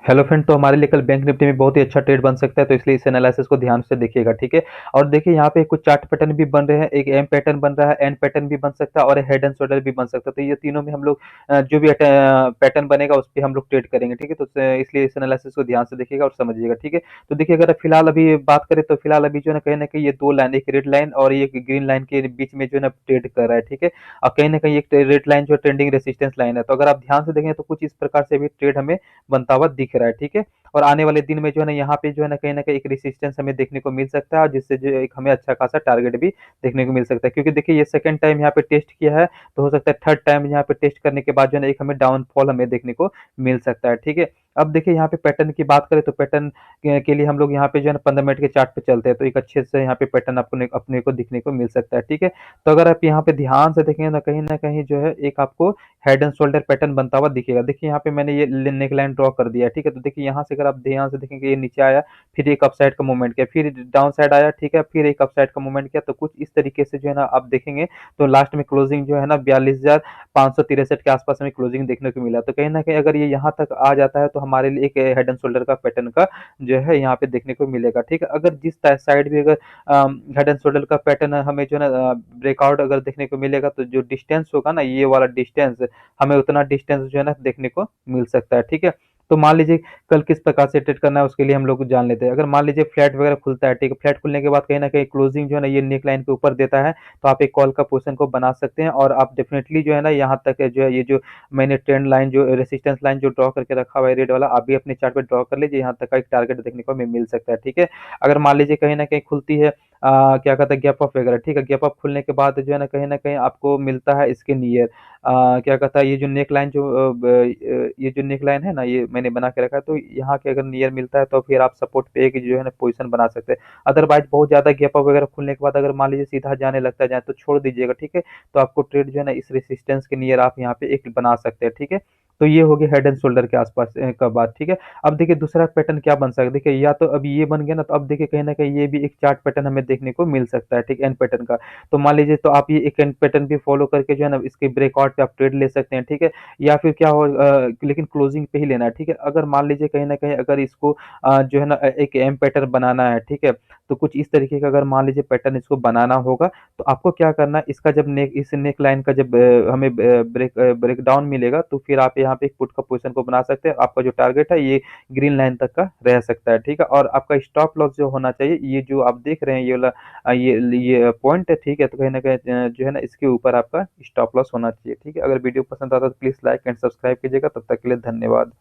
Hello friend, तो हमारे लिए कल बैंक निफ्टी में बहुत ही अच्छा ट्रेड बन सकता है, तो इसलिए इस एनालिसिस को ध्यान से देखिएगा। ठीक है। और देखिए यहाँ पे कुछ चार्ट पैटर्न भी बन रहे हैं, एक एम पैटर्न बन रहा है, एन पैटर्न भी बन सकता है और हेड एंड शोल्डर भी बन सकता है। तो ये तीनों में हम लोग जो भी पैटर्न बनेगा उस पर हम लोग ट्रेड करेंगे। ठीक है। तो इसलिए इस एनालिसिस को ध्यान से देखिएगा और समझिएगा। ठीक है। तो देखिए, अगर फिलहाल अभी बात करें तो फिलहाल अभी जो है ना कहीं ये दो लाइन, एक रेड लाइन और एक ग्रीन लाइन के बीच में जो है ना ट्रेड कर रहा है। ठीक है। और कहीं ना कहीं एक रेड लाइन जो ट्रेंडिंग रेसिस्टेंस लाइन है, तो अगर आप ध्यान से देखें तो कुछ इस प्रकार से भी ट्रेड हमें बनता हुआ दिख रहा है। ठीक है। और आने वाले दिन में जो है ना यहाँ पे जो है ना कहीं एक रेसिस्टेंस हमें देखने को मिल सकता है, और जिससे जो एक हमें अच्छा खासा टारगेट भी देखने को मिल सकता है। क्योंकि देखिए ये सेकंड टाइम यहाँ पे टेस्ट किया है, तो हो सकता है थर्ड टाइम यहाँ पे टेस्ट करने के बाद जो है ना एक हमें डाउनफॉल हमें देखने को मिल सकता है। ठीक है। अब देखिए यहाँ पे पैटर्न की बात करें तो पैटर्न के लिए हम लोग यहाँ पे जो है ना 15 मिनट के चार्ट पे चलते हैं, तो एक अच्छे से यहाँ पे पैटर्न आपको अपने को दिखने को मिल सकता है। ठीक है। तो अगर आप यहाँ पे ध्यान से देखेंगे ना कहीं जो है एक आपको हेड एंड शोल्डर पैटर्न बनता हुआ दिखेगा। देखिए यहाँ पे मैंने ये नेक लाइन ड्रॉ कर दिया है। ठीक है। तो देखिए यहाँ से अगर आप ध्यान से देखेंगे, ये नीचे आया, फिर एक अपसाइड का मूवमेंट किया, फिर डाउन साइड आया। ठीक है। फिर एक अपसाइड का मूवमेंट किया। तो कुछ इस तरीके से जो है ना आप देखेंगे तो लास्ट में क्लोजिंग जो है ना 42,563 के आसपास में क्लोजिंग देखने को मिला। तो कहीं ना कहीं अगर ये यहाँ तक आ जाता है तो हमारे लिए एक हेड एंड शोल्डर का पैटर्न का जो है यहाँ पे देखने को मिलेगा। ठीक है। अगर जिस साइड भी अगर हेड एंड शोल्डर का पैटर्न हमें जो है ना ब्रेकआउट अगर देखने को मिलेगा, तो जो डिस्टेंस होगा ना, ये वाला डिस्टेंस, हमें उतना डिस्टेंस जो है ना देखने को मिल सकता है। ठीक है। तो मान लीजिए कल किस प्रकार से ट्रेड करना है उसके लिए हम लोग जान लेते हैं। अगर मान लीजिए फ्लैट वगैरह खुलता है, ठीक है, फ्लैट खुलने के बाद कहीं ना कहीं क्लोजिंग जो है ना ये नेक लाइन के ऊपर देता है, तो आप एक कॉल का पोजीशन को बना सकते हैं। और आप डेफिनेटली जो है ना यहाँ तक जो है ये जो मैंने ट्रेंड लाइन जो रेसिस्टेंस लाइन जो ड्रॉ करके रखा हुआ है रेड वाला, आप भी अपने चार्ट पे ड्रॉ कर लीजिए, यहाँ तक का एक टारगेट देखने को हमें मिल सकता है। ठीक है। अगर मान लीजिए कहीं ना कहीं खुलती है क्या कहते हैं गैप अप वगैरह, ठीक है, गैप अप खुलने के बाद जो है ना कहीं आपको मिलता है इसके नियर क्या कहता है ये जो नेक लाइन जो ये जो नेक लाइन है ना, ये मैंने बना के रखा है, तो यहाँ के अगर नियर मिलता है तो फिर आप सपोर्ट पे एक जो है ना पोजीशन बना सकते हैं। अदरवाइज बहुत ज्यादा गैप अप वगैरह खुलने के बाद अगर मान लीजिए सीधा जाने लगता है जाए तो छोड़ दीजिएगा। ठीक है। तो आपको ट्रेड जो है ना इस रेसिस्टेंस के नियर आप यहाँ पे एक बना सकते हैं। ठीक है। तो ये हो गया हेड एंड शोल्डर के आसपास का बात। ठीक है। अब देखिए दूसरा पैटर्न क्या बन सकता है। देखिए या तो अभी ये बन गया ना, तो अब देखिए कहीं ना कहीं ये भी एक चार्ट पैटर्न हमें देखने को मिल सकता है। ठीक, एन पैटर्न का। तो मान लीजिए तो आप ये एक एन पैटर्न भी फॉलो करके जो है ना इसके ब्रेकआउट पे आप ट्रेड ले सकते हैं। ठीक है। या फिर क्या हो लेकिन क्लोजिंग पे ही लेना है। ठीक है। अगर मान लीजिए कहीं ना कहीं अगर इसको जो है ना एक एम पैटर्न बनाना है, ठीक है, तो कुछ इस तरीके का अगर मान लीजिए पैटर्न इसको बनाना होगा, तो आपको क्या करना है, इसका जब नेक इस नेक लाइन का जब हमें ब्रेक डाउन मिलेगा, तो फिर आप यहाँ पे एक पुट का पोजीशन को बना सकते हैं। आपका जो टारगेट है ये ग्रीन लाइन तक का रह सकता है। ठीक है। और आपका स्टॉप लॉस जो होना चाहिए, ये जो आप देख रहे हैं ये वाला ये पॉइंट है। ठीक है। तो कहीं ना कहीं जो है ना इसके ऊपर आपका स्टॉप लॉस होना चाहिए। ठीक है। अगर वीडियो पसंद आता है तो प्लीज लाइक एंड सब्सक्राइब कीजिएगा। तब तक के लिए धन्यवाद।